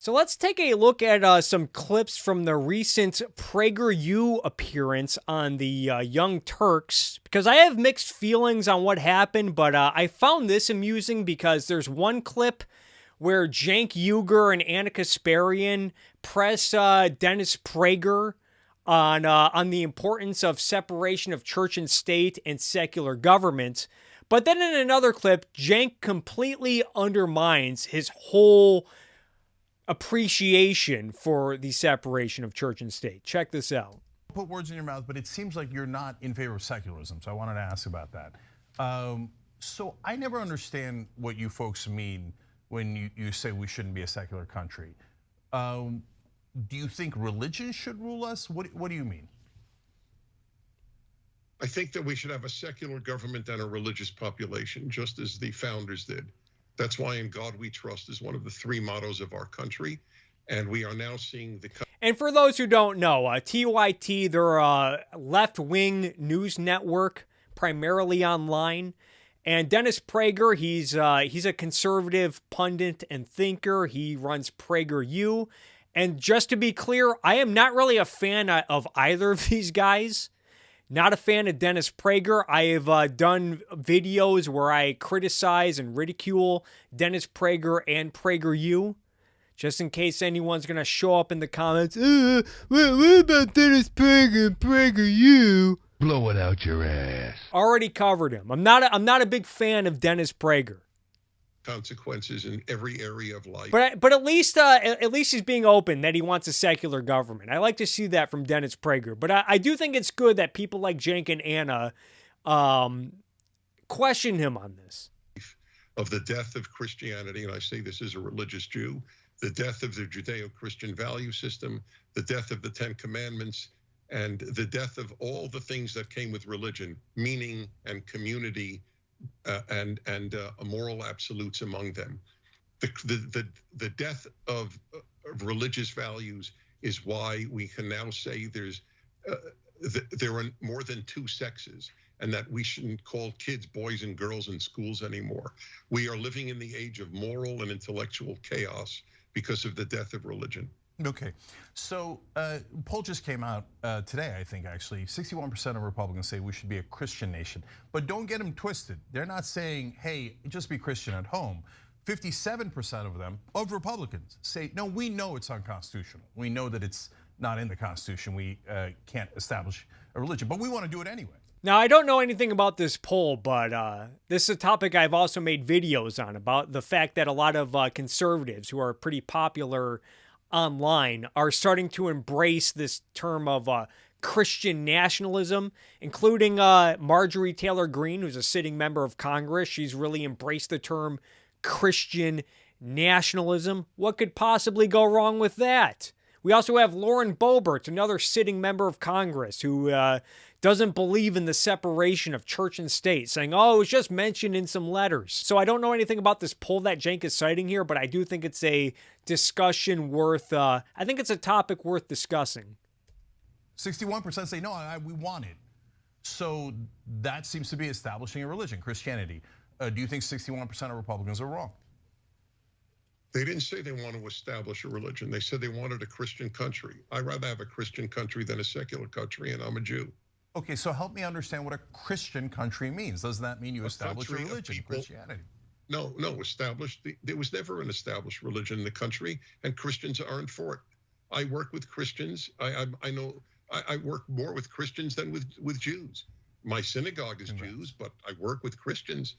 So let's take a look at some clips from the recent PragerU appearance on the Young Turks, because I have mixed feelings on what happened, but I found this amusing because there's one clip where Cenk Uygur and Anna Kasparian press Dennis Prager on the importance of separation of church and state and secular government. But then in another clip, Cenk completely undermines his whole appreciation for the separation of church and state. Check this out. Put words in your mouth, but it seems like you're not in favor of secularism, so I wanted to ask about that. So I never understand what you folks mean when you say we shouldn't be a secular country. Do you think religion should rule us? What do you mean? I think that we should have a secular government and a religious population, just as the founders did. That's why In God We Trust is one of the three mottos of our country. And we are now seeing the... And for those who don't know, TYT, they're a left-wing news network, primarily online. And Dennis Prager, he's a conservative pundit and thinker. He runs PragerU. And just to be clear, I am not really a fan of either of these guys. Not a fan of Dennis Prager. I have done videos where I criticize and ridicule Dennis Prager and PragerU. Just in case anyone's going to show up in the comments, what about Dennis Prager and PragerU? Blow it out your ass. Already covered him. I'm not a big fan of Dennis Prager. Consequences in every area of life. But at least he's being open that he wants a secular government. I like to see that from Dennis Prager. But I do think it's good that people like Cenk and Anna question him on this. Of the death of Christianity, and I say this as a religious Jew, the death of the Judeo-Christian value system, the death of the Ten Commandments, and the death of all the things that came with religion, meaning and community, and moral absolutes among them. The death of religious values is why we can now say there are more than two sexes, and that we shouldn't call kids boys and girls in schools anymore. We are living in the age of moral and intellectual chaos because of the death of religion. Okay, so poll just came out today, I think actually. 61% of Republicans say we should be a Christian nation, but don't get them twisted. They're not saying, hey, just be Christian at home. 57% of them, of Republicans, say, no, we know it's unconstitutional. We know that it's not in the Constitution. We can't establish a religion, but we want to do it anyway. Now, I don't know anything about this poll, but this is a topic I've also made videos on, about the fact that a lot of conservatives who are pretty popular online are starting to embrace this term of Christian nationalism, including Marjorie Taylor Greene, who's a sitting member of Congress. She's really embraced the term Christian nationalism. What could possibly go wrong with that? We also have Lauren Boebert, another sitting member of Congress, who doesn't believe in the separation of church and state, saying, oh, it was just mentioned in some letters. So I don't know anything about this poll that Cenk is citing here, but I do think it's a discussion worth, I think it's a topic worth discussing. 61% say, no, we want it. So that seems to be establishing a religion, Christianity. Do you think 61% of Republicans are wrong? They didn't say they want to establish a religion. They said they wanted a Christian country. I'd rather have a Christian country than a secular country, and I'm a Jew. Okay, so help me understand what a Christian country means. Does that mean you establish a religion, Christianity? No, established. There was never an established religion in the country, and Christians aren't for it. I work with Christians. I know I work more with Christians than with Jews. My synagogue is Jews, but I work with Christians.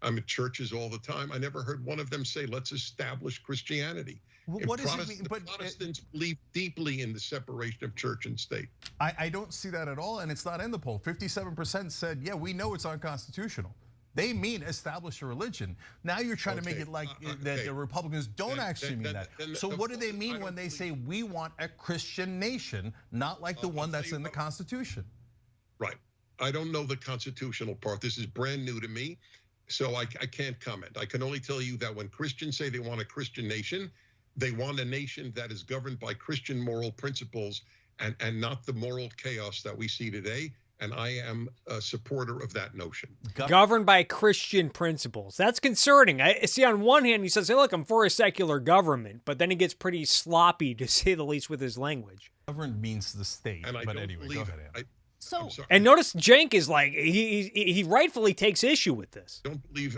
I'm at churches all the time. I never heard one of them say, let's establish Christianity. What does it mean? But Protestants believe deeply in the separation of church and state. I don't see that at all, and it's not in the poll. 57% said, yeah, we know it's unconstitutional. They mean establish a religion. Now you're trying to make it like that the Republicans don't actually mean that. So what do they mean when they say we want a Christian nation, not like the one that's in the Constitution? Right. I don't know the constitutional part. This is brand new to me. So I can't comment. I can only tell you that when Christians say they want a Christian nation, they want a nation that is governed by Christian moral principles and not the moral chaos that we see today. and I am a supporter of that notion. Governed by Christian principles. That's concerning. I see, on one hand, he says, hey, look, I'm for a secular government, but then he gets pretty sloppy, to say the least, with his language. Governed means the state. And I but don't anyway, believe go ahead, Ann. I'm sorry. And notice Cenk is like, he rightfully takes issue with this.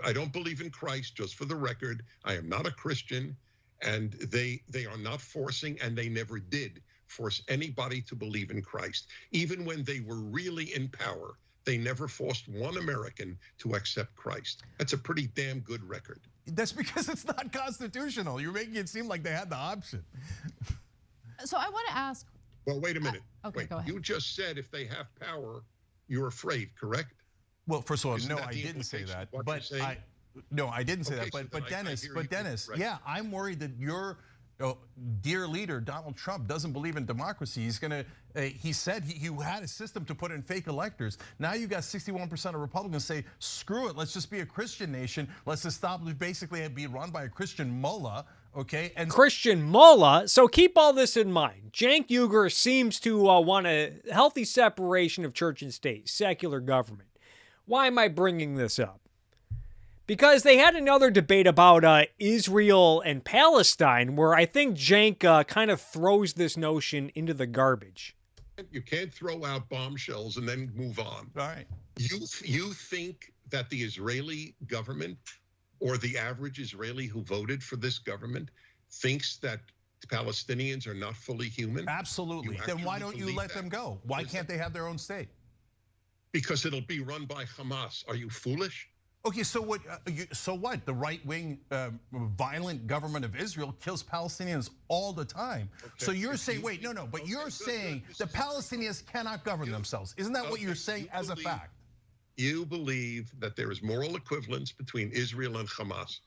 I don't believe in Christ, just for the record. I am not a Christian, and they are not forcing, and they never did force anybody to believe in Christ. Even when they were really in power, they never forced one American to accept Christ. That's a pretty damn good record. That's because it's not constitutional. You're making it seem like they had the option. So I want to ask. Well, wait a minute. Okay, wait, go ahead. You just said if they have power, you're afraid, correct? Well, first of all, Isn't no, that I the didn't say implication that. of what But you're saying? no, I didn't say Okay, that. so But then I Dennis, hear you. Right. yeah, I'm worried that your dear leader Donald Trump doesn't believe in democracy. He's gonna. He said he had a system to put in fake electors. Now you got 61% of Republicans say, screw it, let's just be a Christian nation. Let's just stop basically be run by a Christian mullah. Okay, and Christian mullah. So keep all this in mind. Cenk Uygur seems to want a healthy separation of church and state, secular government. Why am I bringing this up? Because they had another debate about Israel and Palestine, where I think Cenk kind of throws this notion into the garbage. You can't throw out bombshells and then move on. all right. You think that the Israeli government or the average Israeli who voted for this government thinks that Palestinians are not fully human? Absolutely. You Then why actually don't you believe let that? them go? Why can't they have their own state? Because it'll be run by Hamas. Are you foolish? Okay, so what? So what? The right-wing, violent government of Israel kills Palestinians all the time. So you're saying, wait, no, but you're saying the Palestinians cannot govern themselves. Isn't that what you're saying as a fact? You believe that there is moral equivalence between Israel and Hamas.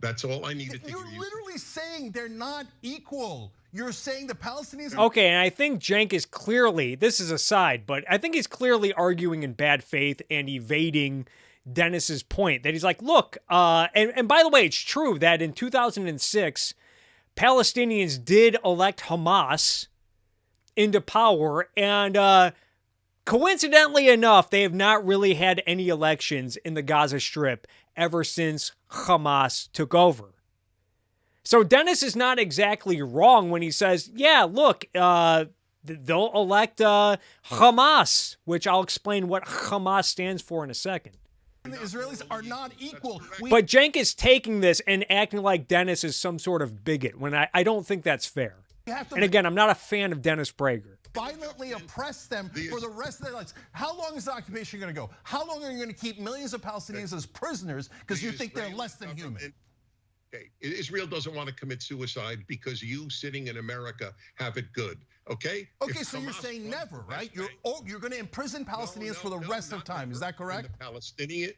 That's all I needed to hear You're you say. literally saying they're not equal. You're saying the Palestinians. Okay, and I think Cenk is clearly, this is a side, but I think he's clearly arguing in bad faith and evading Dennis's point that he's like, look, and by the way, it's true that in 2006, Palestinians did elect Hamas into power, and coincidentally enough, they have not really had any elections in the Gaza Strip ever since Hamas took over. So Dennis is not exactly wrong when he says, yeah, look, they'll elect Hamas, which I'll explain what Hamas stands for in a second. The Israelis are not equal. But Cenk is taking this and acting like Dennis is some sort of bigot when I don't think that's fair. And again, I'm not a fan of Dennis Prager. Violently oppress them for the rest of their lives. How long is the occupation going to go? How long are you going to keep millions of Palestinians as prisoners because you think they're less than human? Okay, Israel doesn't want to commit suicide because you sitting in America have it good. Okay? Okay, so you're saying never, right? You're going to imprison Palestinians for the rest of time. Is that correct?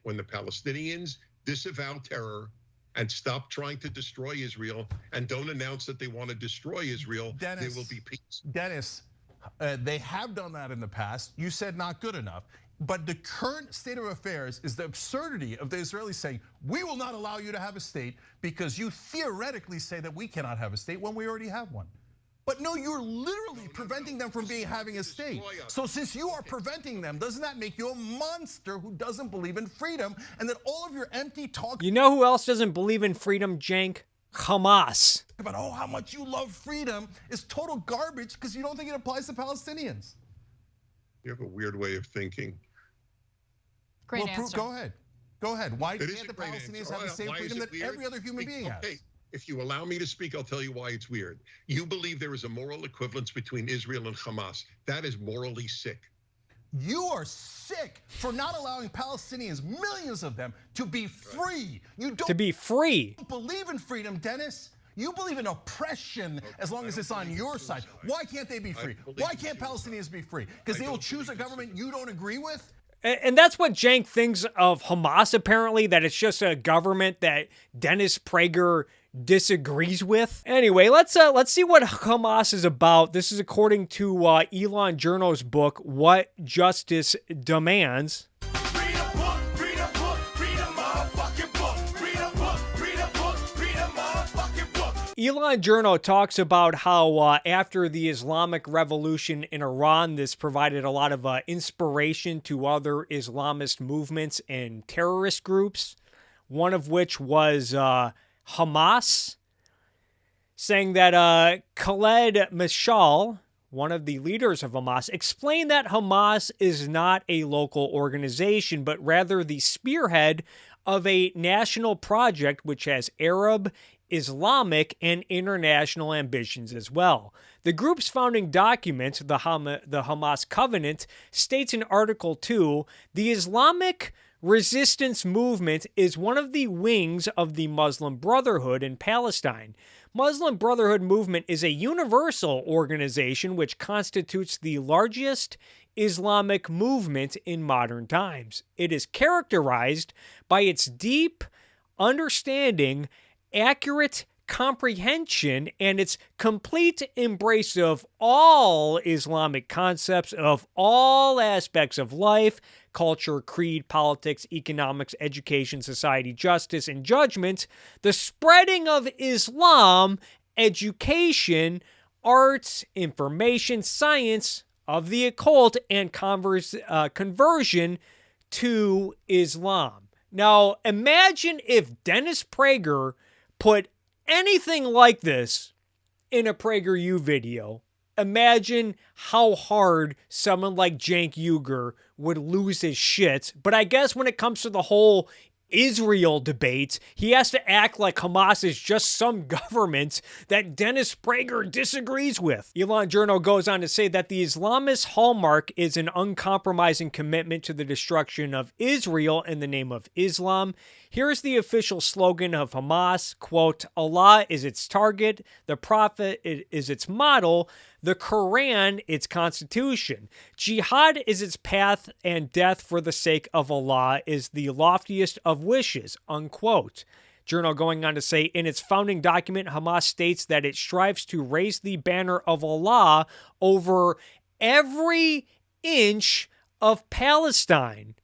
When the Palestinians disavow terror and stop trying to destroy Israel and don't announce that they want to destroy Israel, there will be peace. Dennis, they have done that in the past. You said not good enough. But the current state of affairs is the absurdity of the Israelis saying, we will not allow you to have a state because you theoretically say that we cannot have a state when we already have one. But no, you're literally preventing them from having a state. So since you are preventing them, doesn't that make you a monster who doesn't believe in freedom? And that all of your empty talk. You know who else doesn't believe in freedom, Cenk? Hamas. About how much you love freedom is total garbage because you don't think it applies to Palestinians. You have a weird way of thinking. Great answer. Go ahead. Go ahead. Why It is can't a the great Palestinians answer. have the same Why is freedom it that weird? every other human being has? Okay, if you allow me to speak, I'll tell you why it's weird. You believe there is a moral equivalence between Israel and Hamas. That is morally sick. You are sick for not allowing Palestinians, millions of them, to be free. You don't To be free. believe in freedom, Dennis. You believe in oppression as long as it's on your side. Why can't they be free? Why can't Palestinians be free? Because they will choose a government you don't agree with? And that's what Cenk thinks of Hamas, apparently, that it's just a government that Dennis Prager disagrees with. Anyway, let's see what Hamas is about. This is according to Elon Journo's book, What Justice Demands. Elon Journo talks about how after the Islamic Revolution in Iran, this provided a lot of inspiration to other Islamist movements and terrorist groups, one of which was Hamas, saying that Khaled Mashal, one of the leaders of Hamas, explained that Hamas is not a local organization, but rather the spearhead of a national project which has Arab, Islamic, and international ambitions as well. The group's founding document, the Hamas Covenant, states in Article 2, the Islamic resistance movement is one of the wings of the Muslim Brotherhood in Palestine. Muslim Brotherhood movement is a universal organization which constitutes the largest Islamic movement in modern times. It is characterized by its deep understanding, accurate comprehension, and its complete embrace of all Islamic concepts of all aspects of life, culture, creed, politics, economics, education, society, justice, and judgment, the spreading of Islam, education, arts, information, science, of the occult, and conversion to Islam. Now, imagine if Dennis Prager put anything like this in a PragerU video. Imagine how hard someone like Cenk Uygur would lose his shit. But I guess when it comes to the whole Israel debate, he has to act like Hamas is just some government that Dennis Prager disagrees with. Elon Journo goes on to say that the Islamist hallmark is an uncompromising commitment to the destruction of Israel in the name of Islam. Here's the official slogan of Hamas, quote, Allah is its target, the Prophet is its model, the Quran its constitution. Jihad is its path, and death for the sake of Allah is the loftiest of wishes, unquote. Journal going on to say, in its founding document, Hamas states that it strives to raise the banner of Allah over every inch of Palestine.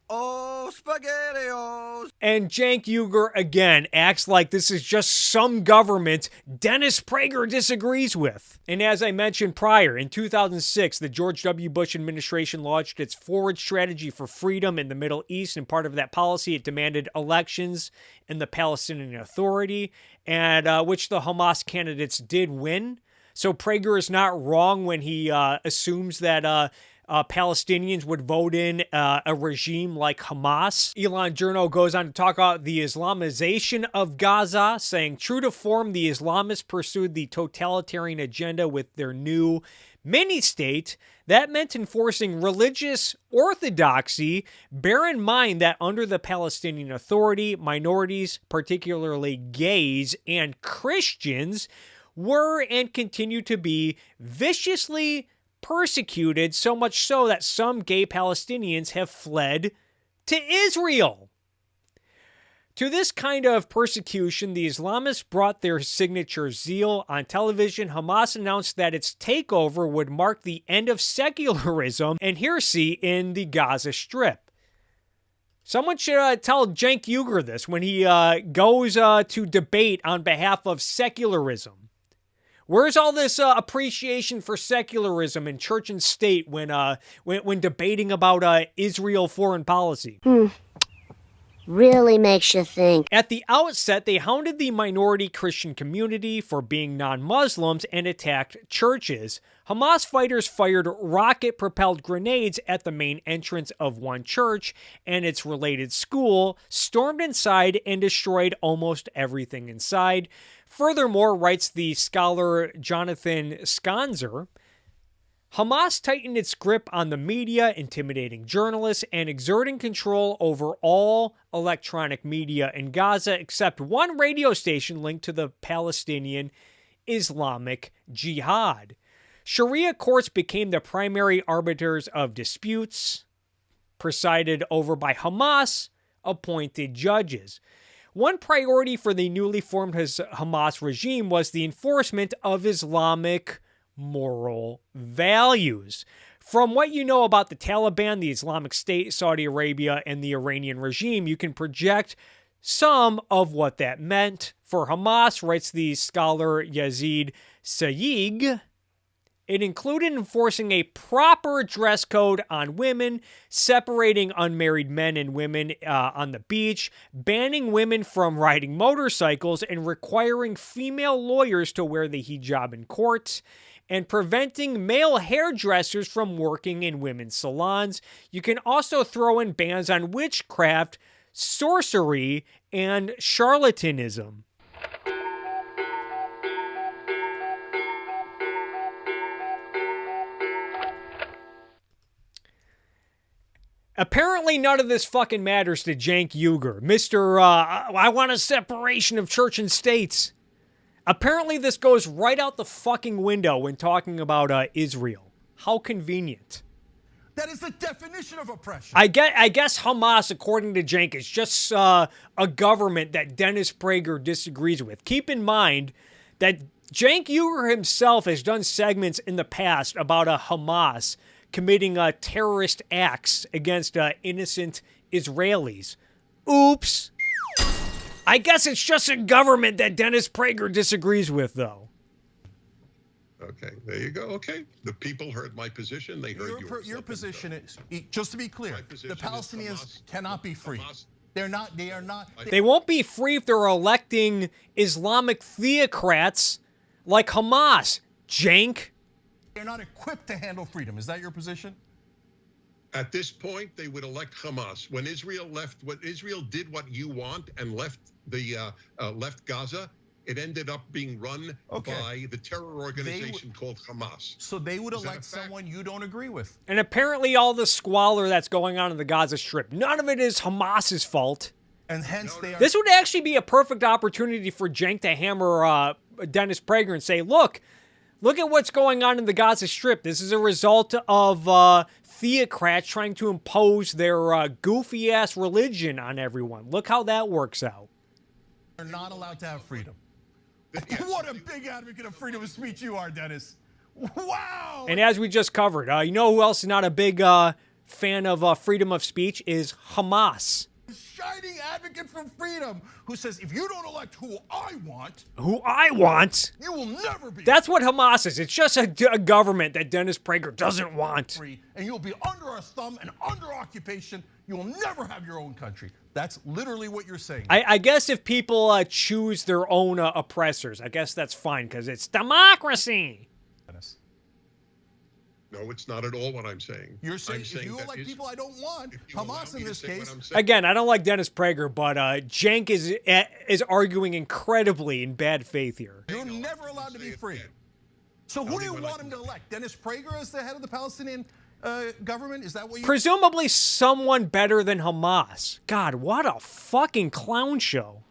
Oh, SpaghettiOs! And Cenk Uygur again acts like this is just some government Dennis Prager disagrees with. And as I mentioned prior, in 2006, the George W. Bush administration launched its forward strategy for freedom in the Middle East, and part of that policy, it demanded elections in the Palestinian Authority, and which the Hamas candidates did win. So Prager is not wrong when he assumes that Palestinians would vote in a regime like Hamas. Elon Journo goes on to talk about the Islamization of Gaza, saying, true to form, the Islamists pursued the totalitarian agenda with their new mini-state. That meant enforcing religious orthodoxy. Bear in mind that under the Palestinian Authority, minorities, particularly gays and Christians, were and continue to be viciously persecuted, so much so that some gay Palestinians have fled to Israel. To this kind of persecution, the Islamists brought their signature zeal. On television, Hamas announced that its takeover would mark the end of secularism and heresy in the Gaza Strip. Someone should tell Cenk Uygur this when he goes to debate on behalf of secularism. Where's all this appreciation for secularism in church and state when debating about Israel foreign policy? Really makes you think. At the outset, they hounded the minority Christian community for being non-Muslims and attacked churches. Hamas fighters fired rocket-propelled grenades at the main entrance of one church and its related school, stormed inside, and destroyed almost everything inside. Furthermore, writes the scholar Jonathan Skonzer, Hamas tightened its grip on the media, intimidating journalists, and exerting control over all electronic media in Gaza except one radio station linked to the Palestinian Islamic Jihad. Sharia courts became the primary arbiters of disputes, presided over by Hamas-appointed judges. One priority for the newly formed Hamas regime was the enforcement of Islamic moral values. From what you know about the Taliban, the Islamic State, Saudi Arabia, and the Iranian regime, you can project some of what that meant for Hamas, writes the scholar Yazid Sayigh. It included enforcing a proper dress code on women, separating unmarried men and women on the beach, banning women from riding motorcycles, and requiring female lawyers to wear the hijab in court, and preventing male hairdressers from working in women's salons. You can also throw in bans on witchcraft, sorcery, and charlatanism. Apparently, none of this fucking matters to Cenk Uygur. Mr. I want a separation of church and states. Apparently, this goes right out the fucking window when talking about Israel. How convenient. That is the definition of oppression. I guess Hamas, according to Cenk, is just a government that Dennis Prager disagrees with. Keep in mind that Cenk Uygur himself has done segments in the past about Hamas committing terrorist acts against innocent Israelis. Oops. I guess it's just a government that Dennis Prager disagrees with, though. Okay, there you go. Okay, the people heard my position. They heard yours. Your position is, just to be clear, the Palestinians cannot be free. They are not. They won't be free if they're electing Islamic theocrats like Hamas. Cenk. They're not equipped to handle freedom. Is that your position? At this point, they would elect Hamas. When Israel left, Israel did what you want and left left Gaza, it ended up being run by the terror organization called Hamas. So they would elect someone you don't agree with. And apparently all the squalor that's going on in the Gaza Strip, none of it is Hamas's fault. And hence This would actually be a perfect opportunity for Cenk to hammer Dennis Prager and say, look at what's going on in the Gaza Strip. This is a result of theocrats trying to impose their goofy-ass religion on everyone. Look how that works out. They're not allowed to have freedom. What a big advocate of freedom of speech you are, Dennis. Wow! And as we just covered, you know who else is not a big fan of freedom of speech is Hamas. Shining advocate for freedom who says, if you don't elect who I want, you will never be That's what Hamas is. It's just a government that Dennis Prager doesn't want. free, and you'll be under our thumb and under occupation. You will never have your own country. That's literally what you're saying. I guess if people choose their own oppressors, I guess that's fine because it's democracy. Dennis. No, it's not at all what I'm saying. You're saying if you elect people I don't want, Hamas in this case. Again, I don't like Dennis Prager, but Cenk is arguing incredibly in bad faith here. You're never allowed to be free. So who do you want him to elect? Dennis Prager as the head of the Palestinian government? Is that what you... Presumably someone better than Hamas. God, what a fucking clown show.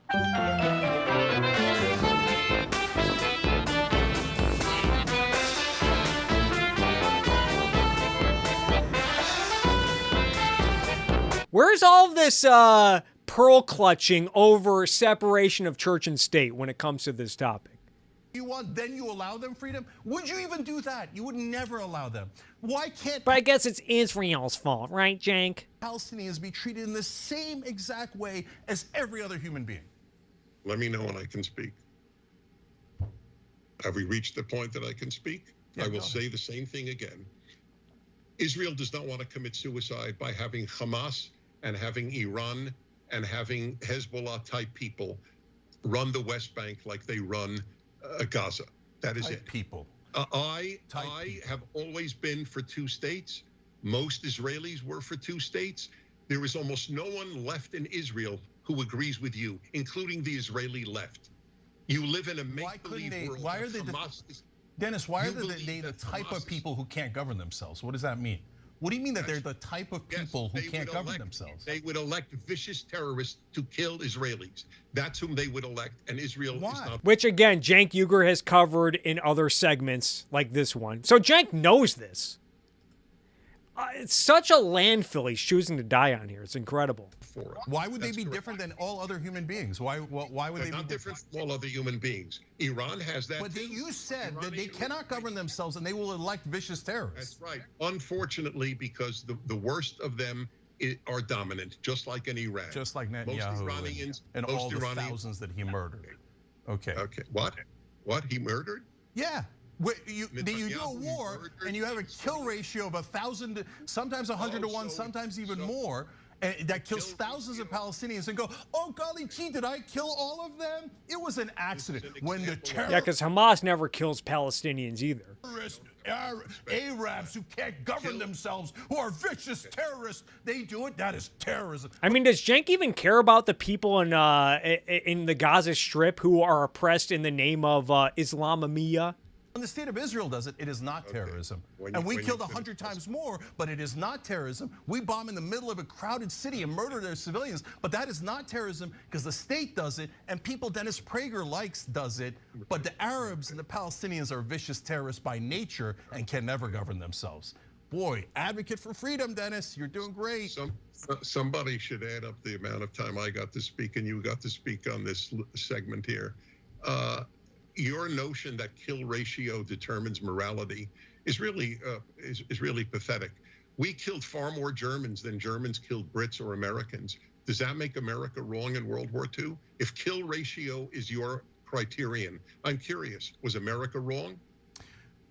Where's all this pearl clutching over separation of church and state when it comes to this topic? You want, then you allow them freedom? Would you even do that? You would never allow them. Why can't... But I guess it's Israel's fault, right, Cenk? Palestinians be treated in the same exact way as every other human being? Let me know when I can speak. Have we reached the point that I can speak? Yeah, I will say the same thing again. Israel does not want to commit suicide by having Hamas and having Iran and having Hezbollah-type people run the West Bank like they run Gaza. That is it. People. I have always been for two states. Most Israelis were for two states. There is almost no one left in Israel who agrees with you, including the Israeli left. You live in a make-believe world. Why are they... Dennis, why are they the type of people who can't govern themselves? What does that mean? What do you mean that they're the type of people who can't govern themselves? They would elect vicious terrorists to kill Israelis. That's whom they would elect, and Israel is not. Which, again, Cenk Uygur has covered in other segments like this one. So Cenk knows this. It's such a landfill he's choosing to die on here. It's incredible. Why would they be different than all other human beings? Why would they be different from all other human beings? Iran has that. But you said that they cannot govern themselves and they will elect vicious terrorists. That's right. Unfortunately, because the worst of them are dominant, just like in Iran. Just like Most Netanyahu Iranians and most all the Iranians, thousands that he murdered. Okay. Okay. What? He murdered? Yeah. You do a war and you have a kill ratio of 1,000, sometimes 100 to 1, sometimes even more. And that kills thousands of Palestinians and go, oh, golly gee, did I kill all of them? It was an accident. When the Yeah, because Hamas never kills Palestinians either. Arabs who can't govern themselves, who are vicious terrorists, they do it. That is terrorism. I mean, does Cenk even care about the people in the Gaza Strip who are oppressed in the name of Islamiyah? When the state of Israel does it, it is not terrorism. And we killed 100 times more, but it is not terrorism. We bomb in the middle of a crowded city and murder their civilians, but that is not terrorism because the state does it and people Dennis Prager likes does it. But the Arabs and the Palestinians are vicious terrorists by nature and can never govern themselves. Boy, advocate for freedom, Dennis. You're doing great. Somebody should add up the amount of time I got to speak and you got to speak on this segment here. Your notion that kill ratio determines morality is really pathetic. We killed far more Germans than Germans killed Brits or Americans. Does that make America wrong in World War II? If kill ratio is your criterion, I'm curious, was America wrong?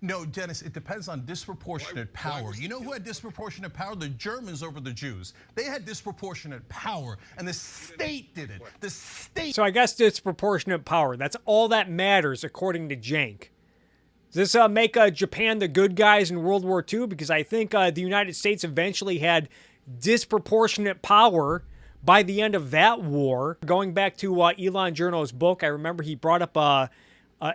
No, Dennis, it depends on disproportionate power. You know who had disproportionate power? The Germans over the Jews. They had disproportionate power, and the state did it. The state. So I guess disproportionate power. That's all that matters, according to Cenk. Does this make Japan the good guys in World War II? Because I think the United States eventually had disproportionate power by the end of that war. Going back to Elon Journo's book, I remember he brought up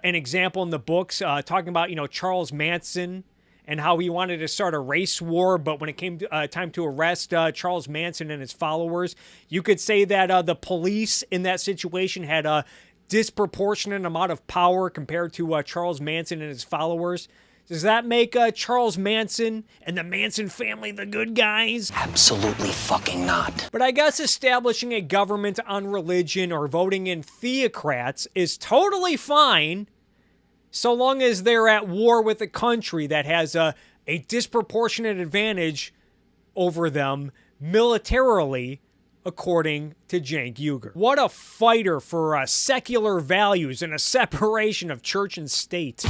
an example in the books talking about, Charles Manson and how he wanted to start a race war. But when it came to, time to arrest Charles Manson and his followers, you could say that the police in that situation had a disproportionate amount of power compared to Charles Manson and his followers. Does that make Charles Manson and the Manson family the good guys? Absolutely fucking not. But I guess establishing a government on religion or voting in theocrats is totally fine so long as they're at war with a country that has a disproportionate advantage over them militarily, according to Cenk Uygur. What a fighter for secular values and a separation of church and state.